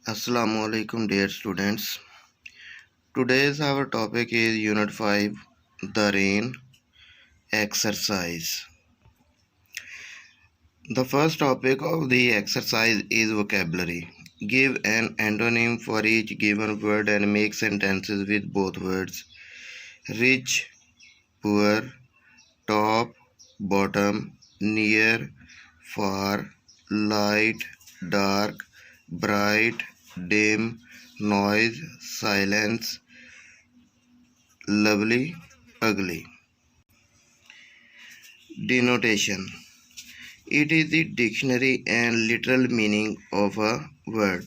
Assalamu alaikum dear students. Today's our topic is Unit 5, the rain exercise. The first topic of the exercise is vocabulary. Give an antonym for each given word and make sentences with both words. Rich, poor, top, bottom, near, far, light, dark, bright, dim, noise, silence, lovely, ugly. Denotation. It is the dictionary and literal meaning of a word.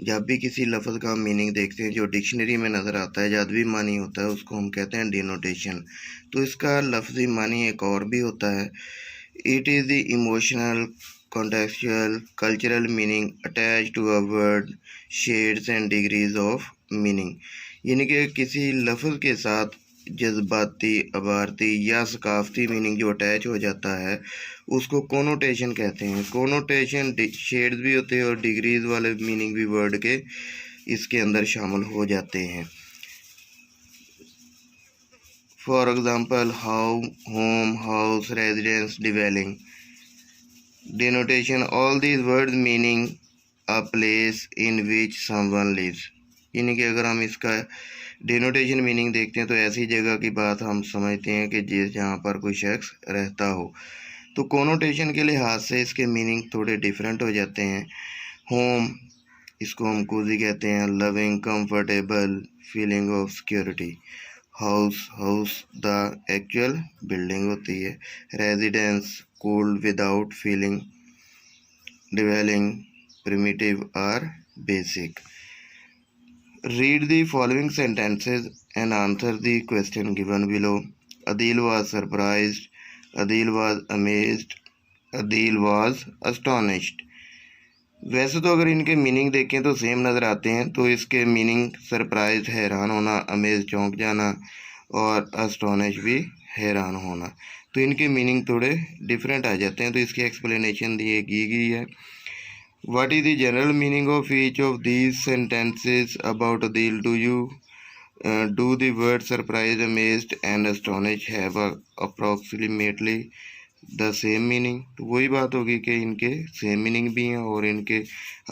जब भी किसी लफ्ज़ का meaning देखते हैं जो dictionary में नज़र आता है, जादवी मानी होता है, उसको हम कहते हैं डिनोटेशन। तो इसका लफ्ज़ी मानी एक और भी होता है। It is the emotional contextual cultural meaning attached to a word, shades and degrees of meaning। यानी कि किसी लफ्ज़ के साथ जज्बाती, अबारती या सकाफ़ती मीनिंग जो अटैच हो जाता है उसको कोनोटेशन कहते हैं। कोनोटेशन शेड्स भी होते हैं और डिग्रीज वाले मीनिंग भी वर्ड के इसके अंदर शामिल हो जाते हैं। For example how, home, house, residence, dwelling. Denotation, all these words meaning a place in which someone lives। यानी कि अगर हम इसका डिनोटेशन मीनिंग देखते हैं तो ऐसी जगह की बात हम समझते हैं कि जिस जहाँ पर कोई शख्स रहता हो। तो कोनोटेशन के लिहाज से इसके मीनिंग थोड़े डिफरेंट हो जाते हैं। होम, इसको हम कोजी कहते हैं, loving, comfortable, feeling of security. House, house the actual building होती है। Residence, cold without feeling, dwelling, primitive or basic। Read the following sentences and answer the question given below। Adil was surprised, Adil was amazed, Adil was astonished। वैसे तो अगर इनके meaning देखें तो same नज़र आते हैं। तो इसके मीनिंग सरप्राइज हैरान होना, अमेज चौंक जाना और अस्टोनिश भी हैरान होना। तो इनके मीनिंग थोड़े डिफरेंट आ जाते हैं। तो इसकी एक्सप्लेनेशन दी गई है। What is the general meaning of each of these sentences about dil? Do the word surprise, amazed and astonish have approximately the same meaning? तो वही बात होगी कि इनके सेम मीनिंग भी हैं और इनके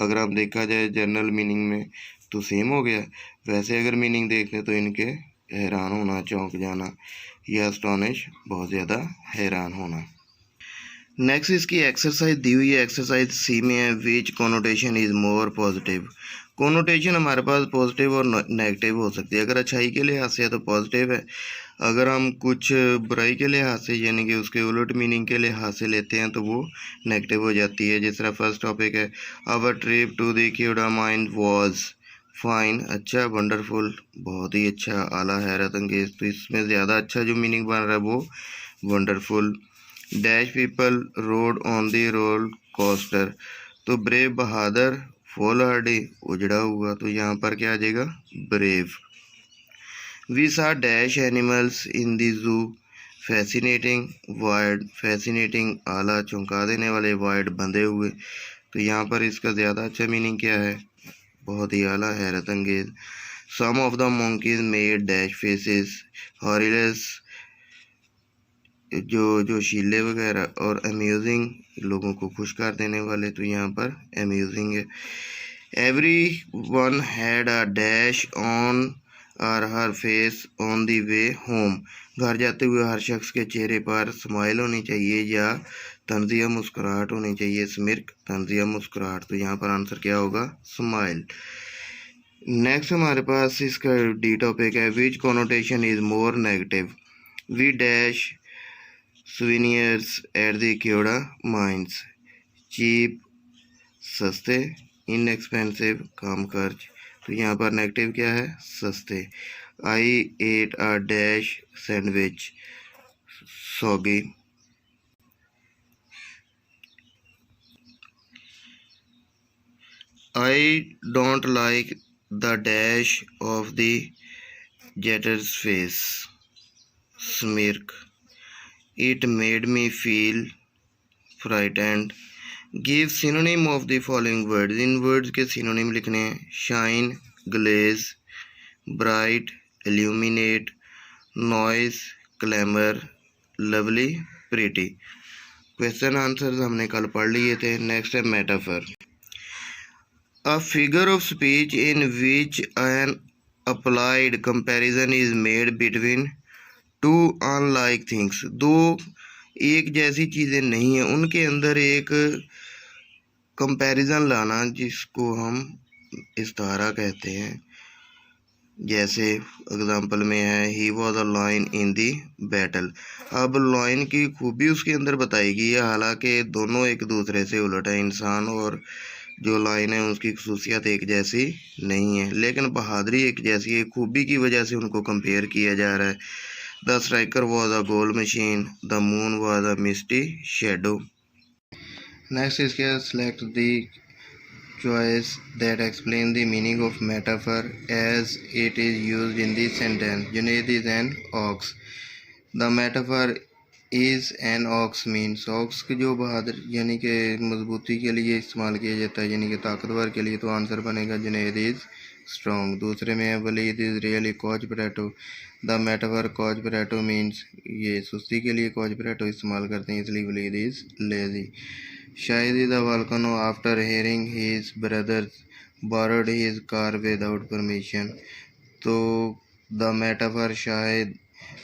अगर आप देखा जाए जनरल मीनिंग में तो सेम हो गया। वैसे अगर मीनिंग देखते तो इनके हैरान होना, चौंक जाना या अस्टॉनिश बहुत ज़्यादा हैरान होना। नेक्स्ट इसकी एक्सरसाइज दी हुई है। एक्सरसाइज सी में है, which connotation is more positive. Connotation हमारे पास पॉजिटिव और नेगेटिव हो सकती है। अगर अच्छाई के लिहाज से है तो पॉजिटिव है। अगर हम कुछ बुराई के लिहाज से यानी कि उसके उलट मीनिंग के लिहाज से लेते हैं तो वो नेगेटिव हो जाती है। जिस तरह फर्स्ट टॉपिक है, our trip to the Cuda mine was fine, अच्छा, वंडरफुल, बहुत ही अच्छा, आला, हैरत अंगेज। तो इसमें ज़्यादा अच्छा जो मीनिंग बन रहा है वो wonderful. Dash people rode on the roller coaster, तो ब्रेव, बहादुर, फॉल हार्डी, उजड़ा हुआ। तो यहाँ पर क्या आ जाएगा? Brave. We saw dash animals in the zoo, fascinating, wide, fascinating, आला, चौंका देने वाले, वाइड, बंधे हुए। तो यहाँ पर इसका ज़्यादा अच्छा मीनिंग क्या है? बहुत ही आला, हैरत अंगेज। Some of the monkeys made dash faces, हॉरिलस, जो शीले वगैरह, और अम्यूजिंग, लोगों को खुश कर देने वाले। तो यहाँ पर अम्यूजिंग है। Every one had a dash on or her face on the way home, घर जाते हुए हर शख्स के चेहरे पर स्माइल होनी चाहिए या तंजिया मुस्कुराहट होनी चाहिए। स्मिर्क, तंजिया मुस्कुराहट। तो यहाँ पर आंसर क्या होगा? स्माइल। नेक्स्ट हमारे पास इसका डी टॉपिक है, which connotation is more negative. We dash souvenirs at the cuda mines, cheap, सस्ते, इनएक्सपेंसिव, कम खर्च। तो यहाँ पर नेगेटिव क्या है? सस्ते। I ate a dash sandwich, soggy. I don't like the dash of the jester's face, smirk. It made me feel frightened, give synonym of the following words, इन वर्ड्स के सिनोनिम लिखने हैं। Shine, glaze, bright, illuminate, noise, clamour, lovely, pretty. Question answers हमने कल पढ़ लिए थे। Next है metaphor. A figure of speech in which N applied comparison is made between two unlike things. दो एक जैसी चीज़ें नहीं हैं, उनके अंदर एक कंपैरिजन लाना, जिसको हम इस्तारा कहते हैं। जैसे एग्जाम्पल में है he was a line in the battle. अब लाइन की खूबी उसके अंदर बताई गई है, हालांकि दोनों एक दूसरे से उलट है। इंसान और जो लाइन है उसकी खसूसियात एक जैसी नहीं है, लेकिन बहादुरी एक जैसी है। खूबी की वजह से उनको कंपेयर किया जा रहा है। The striker was a goal machine, the moon was a misty shadow. Next इसके select the choice that explain the meaning of metaphor as it is used in the sentence. Junaid is an ox. The metaphor is an ox means ox की जो बहादुर यानी कि मजबूती के लिए इस्तेमाल किया जाता है, यानी कि ताकतवर के लिए, तो आंसर बनेगा जुनैद इज स्ट्रॉन्ग। दूसरे में है Waleed is really couch potato. The metaphor couch potato means ये सुस्ती के लिए कॉच पोटैटो इस्तेमाल करते हैं, इसलिए Waleed is lazy. Shahid is a volcano after hearing his brothers borrowed his car without permission. तो the metaphor Shahid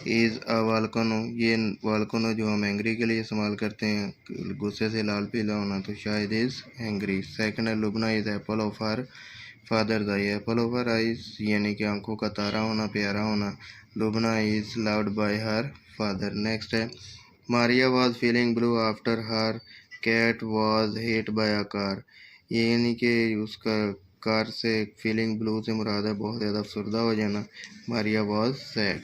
is a volcano, ये वॉल्केनो जो हम एंग्री के लिए इस्तेमाल करते हैं, गुस्से से लाल पीला होना, तो शाहिद इज़ एंग्री। सेकंड है Lubna is apple of her father eye. Apple of her eyes यानी कि आंखों का तारा होना, प्यारा होना। Lubna is loved by her father. Next है Maria was feeling blue after her cat was hit by a car. ये यानी कि उसका कार से फीलिंग ब्लू से मुराद है बहुत ज़्यादा अफसरदा हो जाना। Maria was sad.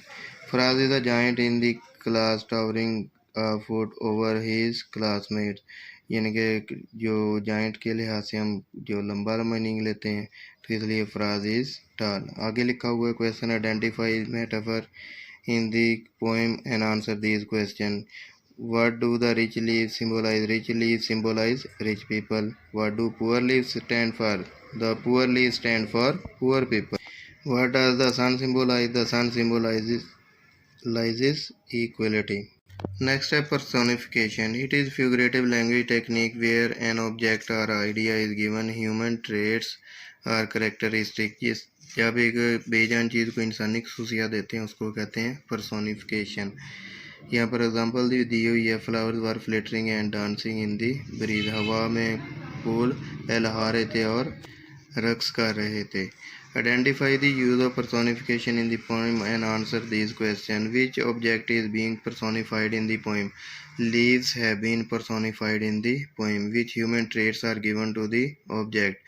Faraz is a giant in the class towering a foot over his classmates, यानी कि जो जाइंट के लिहाज से हम जो लंबा मीनिंग लेते हैं, तो इसलिए फराज इज टाल। आगे लिखा हुआ है question identify metaphor in the poem and answer these questions. What do the rich leaves symbolize? Rich leaves symbolize rich people. What do poor leaves stand for? The poor leaves stand for poor people. What does the sun symbolize? The sun symbolizes equality. Next है personification. It is figurative language technique where an object or idea is given human traits or characteristics. जब एक बेजान चीज़ को इंसानी खसूसियात देते हैं उसको कहते हैं पर्सोनिफिकेशन। यहाँ पर एग्जांपल दी हुई है flowers were flittering and dancing in the breeze. हवा में फूल लहरा रहे थे और रक्स कर रहे थे। Identify the use of personification in the poem and answer these questions. Which object is being personified in the poem? Leaves have been personified in the poem. Which human traits are given to the object?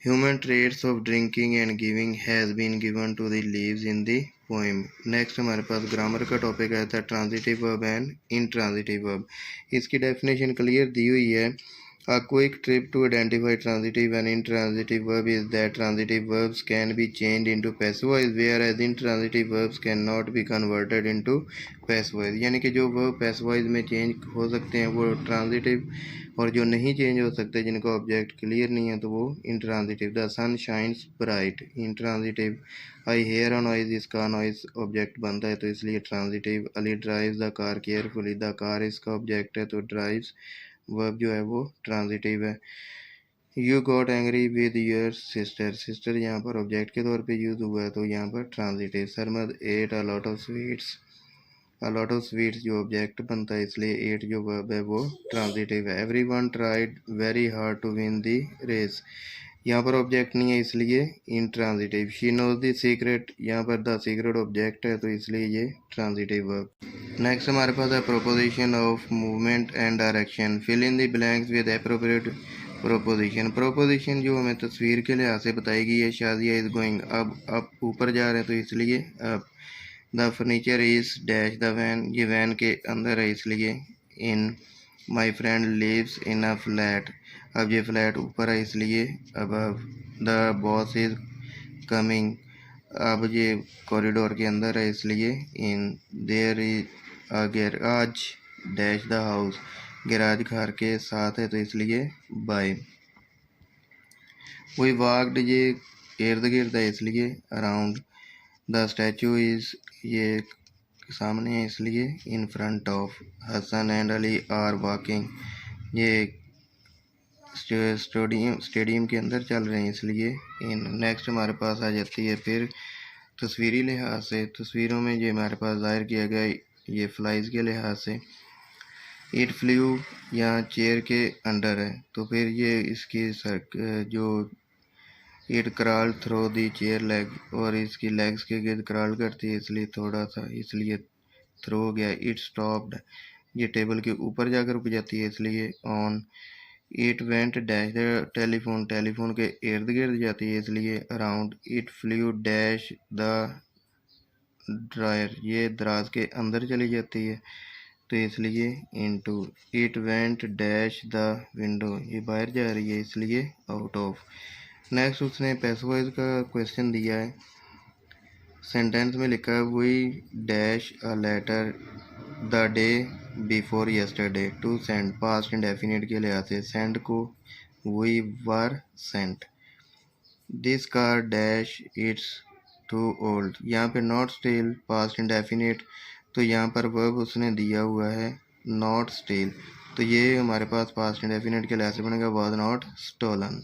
Human traits of drinking and giving has been given to the leaves in the poem. Next हमारे पास grammar का topic आया था transitive verb and intransitive verb. इसकी definition clear the हुई है। A quick trip to identify transitive and intransitive verb is that transitive verbs can be changed into passive voice, whereas intransitive verbs cannot be converted into passive voice। यानी कि जो verb passive voice में change हो सकते हैं वो transitive, और जो नहीं चेंज हो सकते, जिनका ऑब्जेक्ट क्लियर नहीं है, तो वो intransitive. The sun shines bright intransitive. I hear a noise, इसका नॉइज ऑब्जेक्ट बनता है तो इसलिए transitive. Ali drives the car carefully, the car इसका ऑब्जेक्ट है तो ड्राइव्स वर्ब जो है वो ट्रांजिटिव है। You got angry with your sister, sister यहाँ पर ऑब्जेक्ट के तौर पे यूज हुआ है तो यहाँ पर transitive. Sarmad at a lot of sweets, a lot of sweets जो ऑब्जेक्ट बनता है इसलिए एट जो वर्ब है वो ट्रांजिटिव है। Everyone tried very hard to win the race, यहाँ पर ऑब्जेक्ट नहीं है इसलिए intransitive. She knows the secret, यहाँ पर द सीक्रेट ऑब्जेक्ट है तो इसलिए ये ट्रांजिटिव वर्ब। नेक्स्ट हमारे पास है proposition of movement and direction. Fill in the blanks with appropriate proposition. Proposition जो हमें तस्वीर के लिहाज से बताई गई है, शादिया इज गोइंग, अब ऊपर जा रहे हैं तो इसलिए अब। The furniture is dash the van, ये वैन के अंदर है इसलिए in. My friend lives in a flat, अब ये फ्लैट ऊपर है इसलिए above. The boss is coming, अब ये कॉरिडोर के अंदर है इसलिए in. There is a garage dash the house, garage घर के साथ है तो इसलिए बाय। वी वॉकड ये इर्द गिर्द है इसलिए अराउंड। द स्टैचू इज़ ये सामने है इसलिए in front of. Hasan and Ali are walking ये स्टेडियम के अंदर चल रहे हैं इसलिए इन। नेक्स्ट हमारे पास आ जाती है फिर तस्वीरी लिहाज से। तस्वीरों में ये हमारे पास ज़ाहिर किया गया ये फ्लाइज के लिहाज से। इट फ्लू यहाँ चेयर के अंडर है तो फिर ये इसकी जो it crawl through the chair leg और इसकी लेग्स के गिर्द क्रॉल करती है इसलिए थोड़ा सा इसलिए थ्रो हो गया। इट स्टॉप्ड ये टेबल के ऊपर जाकर रुक जाती है इसलिए on. It went dash telephone के इर्द गिर्द जाती है इसलिए around. It flew dash the drawer ये दराज के अंदर चली जाती है तो इसलिए into. It went dash the window ये बाहर जा रही है इसलिए आउट ऑफ। नेक्स्ट उसने पैसिव वॉइस का क्वेश्चन दिया है। सेंटेंस में लिखा है we dash a letter the day before yesterday to send past indefinite के लिहाज से सेंड को we were sent. This car dash it's too old यहाँ पे नॉट स्टिल पास्ट इंडेफिनिट तो यहाँ पर वर्ब उसने दिया हुआ है नॉट स्टिल तो ये हमारे पास पास्ट इंडेफिनिट के लिहाज से बनेगा वाज नॉट स्टोलन।